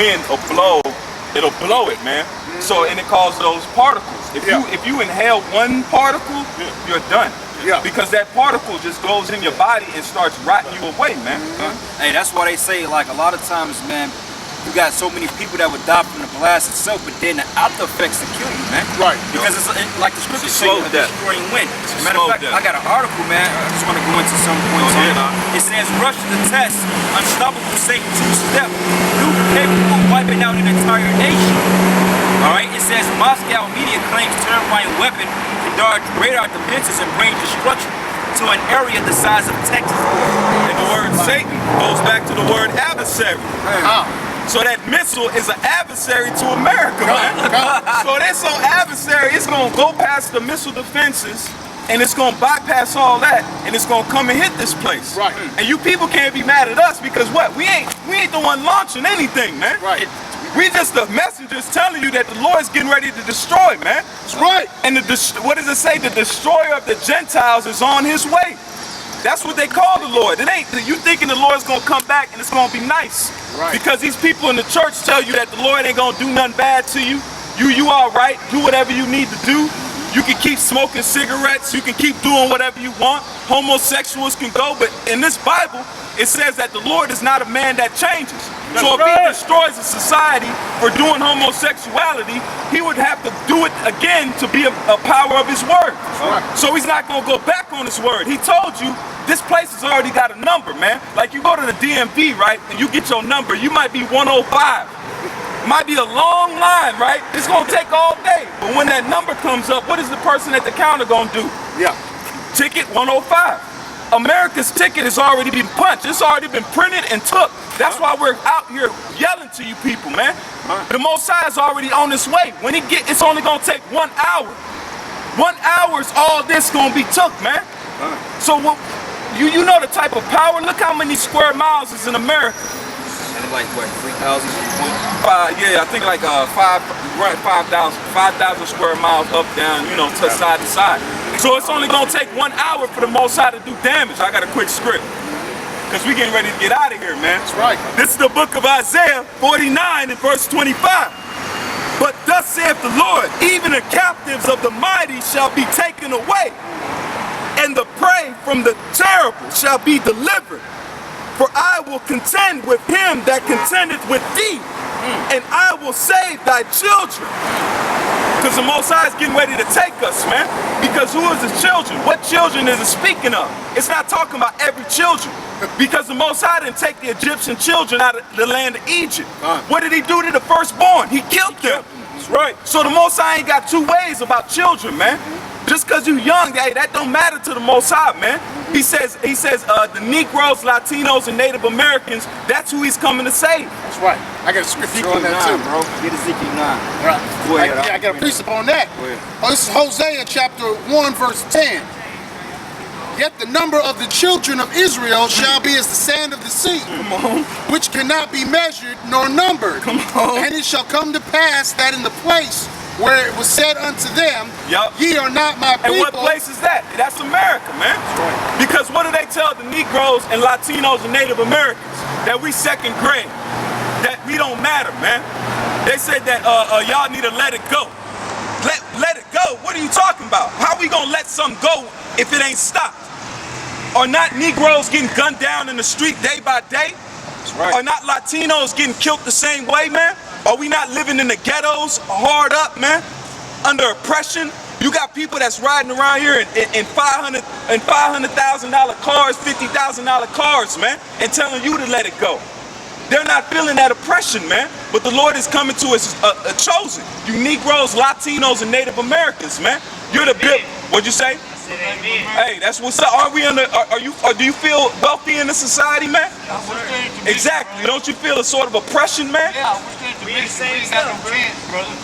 wind will blow, it'll blow it, man. So, and it causes those particles. If you inhale one particle, you're done. Because that particle just goes in your body and starts rotting you away, man. Hey, that's why they say, like, a lot of times, man, you got so many people that would die from the blast itself, but then the after effects will kill you, man. Right. Because it's like the scripture says, a destroying wind. Matter of fact, I got an article, man. I just want to go into some points on it. It says, rush to test unstoppable Satan 2-step, new capable of wiping out an entire nation. All right. It says Moscow media claims terrifying weapon can dodge radar defenses and bring destruction to an area the size of Texas. And the word Satan goes back to the word adversary. So that missile is an adversary to America, man. So that's so adversary, it's gonna go past the missile defenses and it's gonna bypass all that and it's gonna come and hit this place. Right. And you people can't be mad at us because what? We ain't the one launching anything, man. Right. We just the messengers telling you that the Lord's getting ready to destroy, man. That's right. And what does it say? The destroyer of the Gentiles is on his way. That's what they call the Lord. It ain't you thinking the Lord's gonna come back and it's gonna be nice. Right. Because these people in the church tell you that the Lord ain't gonna do nothing bad to you. You all right, do whatever you need to do. You can keep smoking cigarettes, you can keep doing whatever you want. Homosexuals can go, but in this Bible, it says that the Lord is not a man that changes. So if he destroys a society for doing homosexuality, he would have to do it again to be a power of his word. So he's not gonna go back on his word. He told you this place has already got a number, man. Like you go to the DMV, right, and you get your number, you might be 105. Might be a long line, right? It's gonna take all day. But when that number comes up, what is the person at the counter gonna do? Ticket 105. America's ticket has already been punched. It's already been printed and took. That's why we're out here yelling to you people, man. The Most High is already on its way. When it's only gonna take 1 hour. 1 hour is all this gonna be took, man. So you know the type of power. Look how many square miles is in America. Like what, 3,000? Yeah, I think like 5,000 square miles up, down, you know, to side to side. So it's only gonna take 1 hour for the Most High to do damage. I got a quick script, cause we getting ready to get out of here, man. That's right. This is the book of Isaiah 49 and verse 25. But thus saith the Lord, even the captives of the mighty shall be taken away, and the prey from the terrible shall be delivered. For I will contend with him that contendeth with thee, and I will save thy children. Because the Most High is getting ready to take us, man. Because who is his children? What children is it speaking of? It's not talking about every children. Because the Most High didn't take the Egyptian children out of the land of Egypt. What did he do to the firstborn? He killed them. That's right. So the Most High ain't got two ways about children, man. Just because you're young, hey, that don't matter to the Most High, man. He says the Negroes, Latinos, and Native Americans, that's who he's coming to save. That's right. I got a scripture on that too, bro. Get Ezekiel 9. Right. Go ahead. I got a precept on that. This is Hosea chapter 1 verse 10. Yet the number of the children of Israel shall be as the sand of the sea, which cannot be measured nor numbered. And it shall come to pass that in the place where it was said unto them, ye are not my people. And what place is that? That's America, man. Because what do they tell the Negroes and Latinos and Native Americans? That we second grade. That we don't matter, man. They said that y'all need to let it go. Let it go? What are you talking about? How we gonna let something go if it ain't stopped? Are not Negroes getting gunned down in the street day by day? That's right. Are not Latinos getting killed the same way, man? Are we not living in the ghettos, hard up, man, under oppression? You got people that's riding around here in $500,000 cars, $50,000 cars, man, and telling you to let it go. They're not feeling that oppression, man. But the Lord is coming to us a chosen. You Negroes, Latinos, and Native Americans, man. You're the big. What'd you say? Hey, that's what's up. Are we under? Do you feel wealthy in the society, man? Exactly. Don't you feel a sort of oppression, man?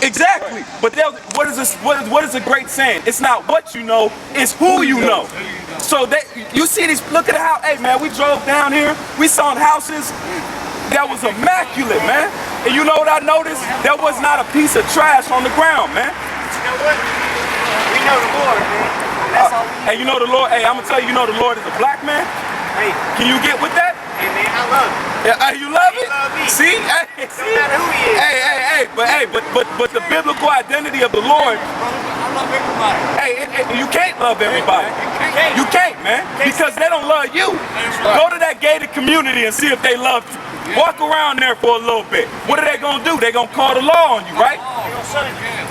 Exactly. But what is this? What is a great saying? It's not what you know, it's who you know. So you see these. Look at how. Hey, man, we drove down here. We saw houses that was immaculate, man. And you know what I noticed? There was not a piece of trash on the ground, man. You know what? We know the Lord, man. Hey, you know the Lord. Hey, I'm gonna tell you, you know the Lord is a black man. Hey, can you get with that? Hey, man, I love it. Yeah, you love it? love me. See? Hey, No see? matter who he is. But the biblical identity of the Lord, I love everybody. you can't love everybody. You can't, man, because they don't love you. Go to that gated community and see if they love you. Walk around there for a little bit. What are they gonna do? They gonna call the law on you, right?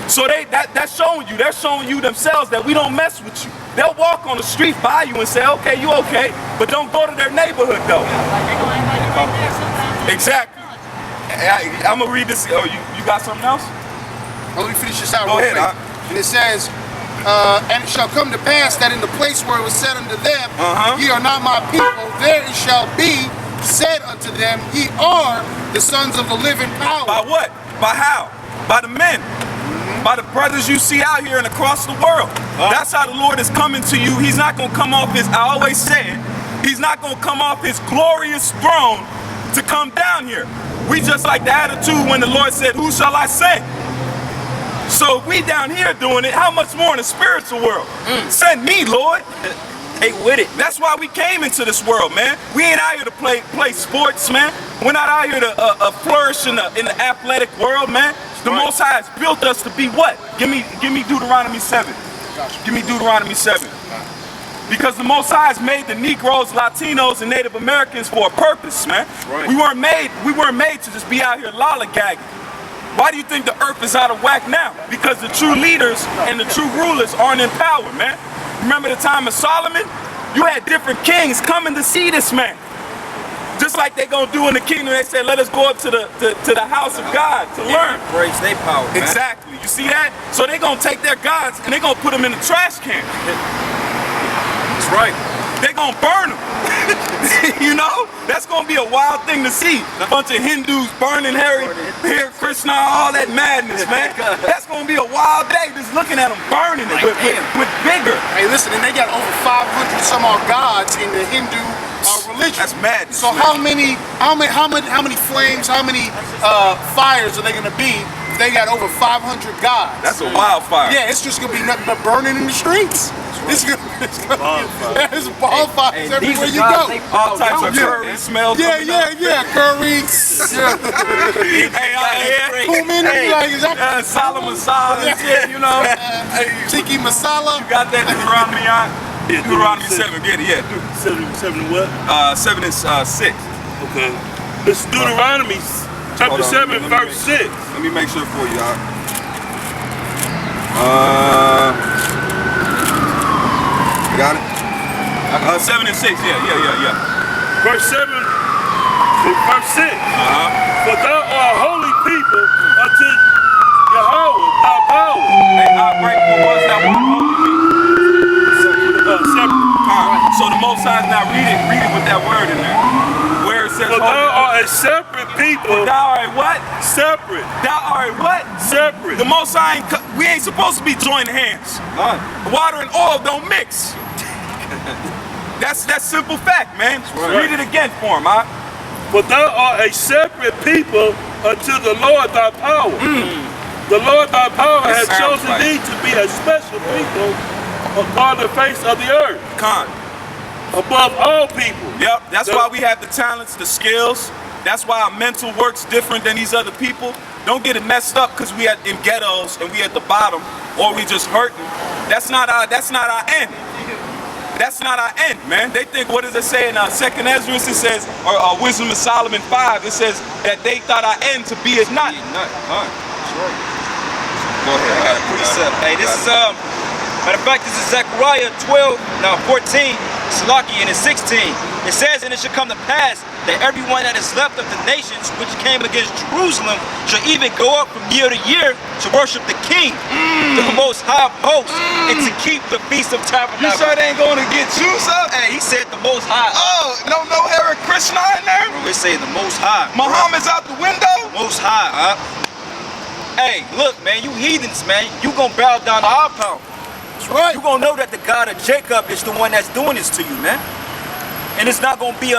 So that's showing you. They're showing you themselves that we don't mess with you. They'll walk on the street by you and say, okay, you okay, but don't go to their neighborhood though. Exactly. I'm gonna read this. Oh, you got something else? Let me finish this out Go real ahead, quick. And it says, and it shall come to pass that in the place where it was said unto them, ye are not my people, there it shall be said unto them, ye are the sons of the living power. By what? By how? By the men. By the brothers you see out here and across the world. That's how the Lord is coming to you. He's not going to come off his, I always say it, he's not going to come off his glorious throne to come down here. We just like the attitude when the Lord said, who shall I send? So if we down here doing it, how much more in the spiritual world? Send me, Lord. Hey, with it. That's why we came into this world, man. We ain't out here to play sports, man. We're not out here to flourish in the athletic world, man. The Most High has built us to be what? Give me Deuteronomy 7. Give me Deuteronomy 7. Because the Most High has made the Negroes, Latinos, and Native Americans for a purpose, man. Right. We weren't made to just be out here lollygagging. Why do you think the earth is out of whack now? Because the true leaders and the true rulers aren't in power, man. Remember the time of Solomon? You had different kings coming to see this man. Just like they gonna do in the kingdom, they said, let us go up to the house of God to learn. Embrace their power, man. Exactly. You see that? So they gonna take their gods and they gonna put them in the trash can. That's right. They gonna burn them. You know? That's gonna be a wild thing to see. A bunch of Hindus burning Hare Krishna, all that madness, man. That's gonna be a wild day just looking at them burning it with vigor. Hey, listen, and they got over 500 some odd gods in the Hindu religion. That's madness. So how many flames, how many fires are they gonna be if they got over 500 gods? That's a wildfire. Yeah, it's just gonna be nothing but burning in the streets. It's gonna be there's bonfires everywhere you go. All types of curry smells. Yeah, curry. Cumin, like is that Solomon masala and shit, you know. tiki masala? You got that Deuteronomy on? Yeah, Deuteronomy 7, get it, yeah. 7 what? 7 and 6. Okay. It's Deuteronomy chapter 7, verse 6. Let me make sure for you, you got it? 7 and 6, yeah. Verse 7, verse 6. For thou art a holy people unto Yahweh, thy power. Hey, break what was that one holy people? Separate. So the Most High is not read it with that word in there. Where it says For thou art a separate people. Thou art what? Separate. Thou art what? Separate. The Most High, we ain't supposed to be joining hands. Water and oil don't mix. That's simple fact, man. Read it again for him, For thou art a separate people unto the Lord thy power. The Lord thy power has chosen thee to be a special people upon the face of the earth. Above all people. Yep, that's why we have the talents, the skills. That's why our mental works different than these other people. Don't get it messed up because we in ghettos and we at the bottom, or we just hurting. That's not our end. That's not our end, man. They think, what does it say in 2nd Ezra? It says, or Wisdom of Solomon 5, it says that they thought our end to be is not. Go ahead. I got a precept. Hey, this is matter of fact, this is Zechariah 14, Salaki, and it's 16. It says, and it shall come to pass that everyone that is left of the nations which came against Jerusalem shall even go up from year to year to worship the King, the Most High host, and to keep the Feast of Tabernacles. You sure they ain't going to get you, sir? Hey, he said the Most High. Oh, no Hare Krishna in there? Bro, it say the Most High. Muhammad's out the window? Most High, Hey, look, man, you heathens, man. You gonna bow down to our power. That's right. You gonna know that the God of Jacob is the one that's doing this to you, man. And it's not gonna be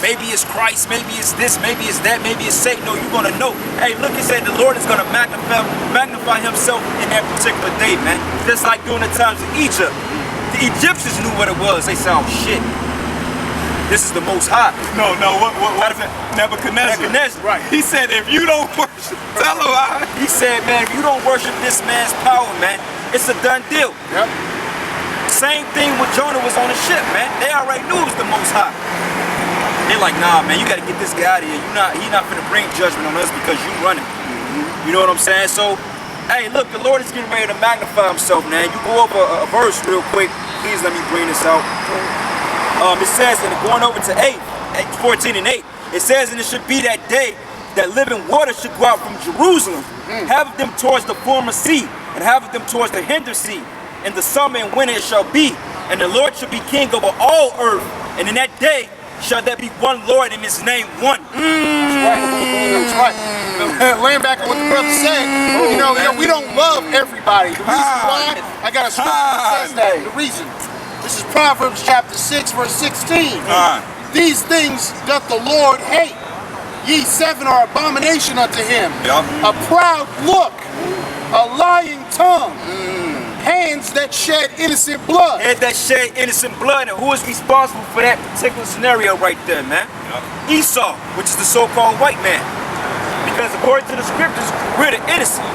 maybe it's Christ, maybe it's this, maybe it's that, maybe it's Satan. No, you're gonna know. Hey, look, it said the Lord is gonna magnify himself in that particular day, man. Just like during the times of Egypt. The Egyptians knew what it was. They said, oh shit. this is the Most High. No, what is it? Nebuchadnezzar. Nebuchadnezzar. Right. He said, if you don't worship, tell him I. He said, man, if you don't worship this man's power, man, it's a done deal. Yep. Same thing when Jonah was on the ship, man. They already knew it was the Most High. They're like, nah, man, you got to get this guy out of here. He's not finna bring judgment on us because you running. You know what I'm saying? So, hey, look, the Lord is getting ready to magnify himself, man. You go over a verse real quick. Please let me bring this out. It says, and going over to 14 and 8, it says, and it should be that day that living water should go out from Jerusalem, half of them towards the former sea, and half of them towards the hinder sea. In the summer and winter it shall be, and the Lord shall be king over all earth, and in that day shall there be one Lord, and his name one. That's right. Laying back on what the brother said, you know, we don't love everybody. The reason why, I got a scripture that says that. The reason. This is Proverbs chapter 6, verse 16. These things doth the Lord hate. Ye seven are abomination unto him. A proud look, a lying tongue, hands that shed innocent blood. Hands that shed innocent blood, and who is responsible for that particular scenario right there, man? Esau, which is the so-called white man. Because according to the scriptures, we're the innocent.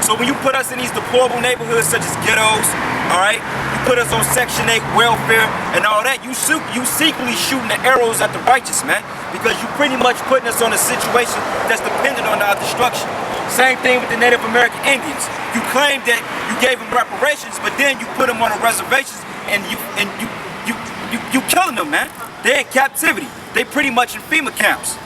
So when you put us in these deplorable neighborhoods such as ghettos, all right, you put us on Section 8 welfare and all that, you secretly shooting the arrows at the righteous, man, because you pretty much putting us on a situation that's dependent on our destruction. Same thing with the Native American Indians. You claim that you gave them reparations, but then you put them on the reservations and you killing them, man. They're in captivity. They pretty much in FEMA camps.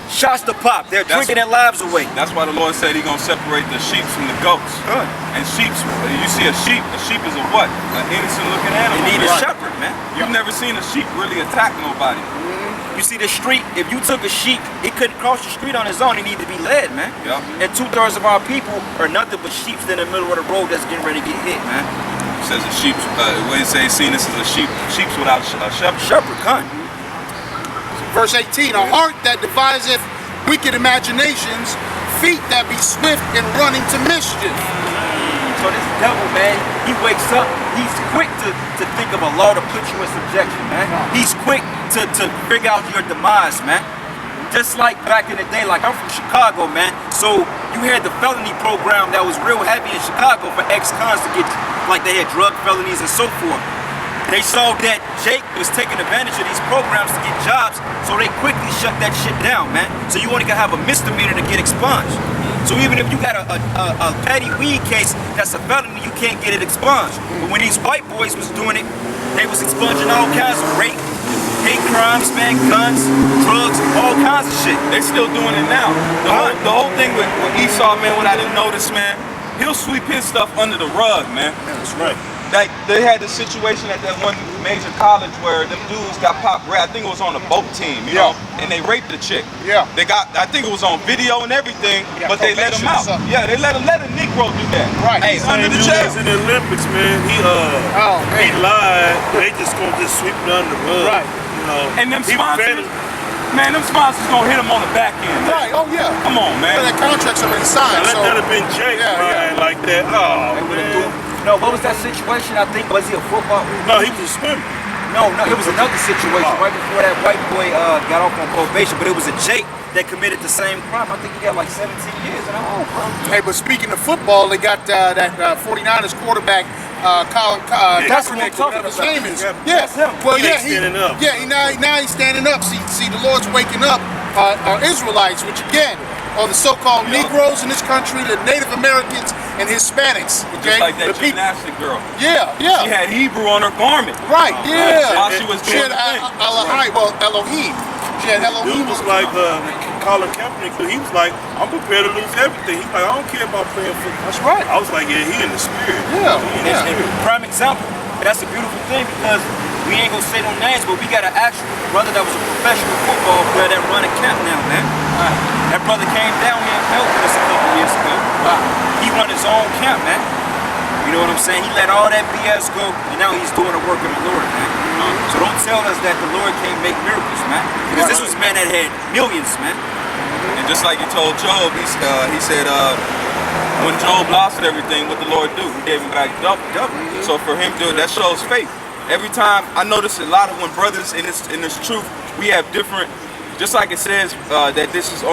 Shots to pop. They're drinking their lives away. That's why the Lord said he's going to separate the sheep from the goats. And sheep, you see a sheep is a what? An innocent looking animal. They need a shepherd, man. You've never seen a sheep really attack nobody. You see the street, if you took a sheep, it couldn't cross the street on its own. It needed to be led, man. And 2/3 of our people are nothing but sheep in the middle of the road that's getting ready to get hit, man. It says a sheep, when it says seen this is a sheep's without a shepherd. Shepherd, cunt. Verse 18, a heart that deviseth wicked imaginations, feet that be swift in running to mischief. So this devil, man, he wakes up, he's quick to think of a law to put you in subjection, man. He's quick to figure out your demise, man. Just like back in the day, like I'm from Chicago, man. So you had the felony program that was real heavy in Chicago for ex-cons to get, like they had drug felonies and so forth. They saw that Jake was taking advantage of these programs to get jobs, so they quickly shut that shit down, man. So you only gotta have a misdemeanor to get expunged. So even if you got a petty weed case that's a felony, you can't get it expunged. But when these white boys was doing it, they was expunging all kinds of rape, hate crimes, man, guns, drugs, all kinds of shit. They still doing it now. The whole thing with Esau, man, what I didn't notice, man, he'll sweep his stuff under the rug, man. That's right. Like they had the situation at that one major college where them dudes got popped. I think it was on a boat team, you know, and they raped the chick. Yeah. They got, I think it was on video and everything, Yeah, but they let him out. Yeah, they let a Negro do that. Right. Hey, under the He jail. was in the Olympics, man. He lied. They just gonna sweep it under the rug. Right. You know. And them sponsors, man, them sponsors gonna hit him on the back end. Right, oh yeah. Come on, man. That contract's already signed, Let so. that have been Jake, man, like that. Oh, man. No, what was that situation? I think, was he a football? No, he was a swimmer. No, it was another situation right before that white boy got off on probation, but it was a Jake that committed the same crime. I think he got like 17 years in a hole, bro. Hey, but speaking of football, they got that 49ers quarterback, Colin That's what I'm Kaepernick, talking whatever his about. name is. That's him. Well, Yeah, yeah, he's standing up. now he's standing up. See, the Lord's waking up our Israelites, which again are the so-called Negroes in this country, the Native Americans and Hispanics. Okay, Just like that the people. gymnastic girl. Yeah. She had Hebrew on her garment. Right, yeah. While she was She doing had the thing. Elohim. She had Elohim. Dude was like Colin Kaepernick. He was like, I'm prepared to lose everything. He's like, I don't care about playing football. That's right. I was like, yeah, he in the spirit. Yeah, He in the yeah. spirit. Prime example. That's a beautiful thing because we ain't gonna say no names, but we got an actual brother that was a professional football player that run a camp now, man. That brother came down here and helped us a couple years ago. He run his own camp, man. You know what I'm saying? He let all that BS go, and now he's doing the work of the Lord, man. So don't tell us that the Lord can't make miracles, man. Because this was a man that had millions, man. And just like you told Job, he said, when Job lost everything, what the Lord do? He gave him back double. So for him to do it, that shows faith. Every time I notice a lot of when brothers in this truth, we have different. Just like it says that this is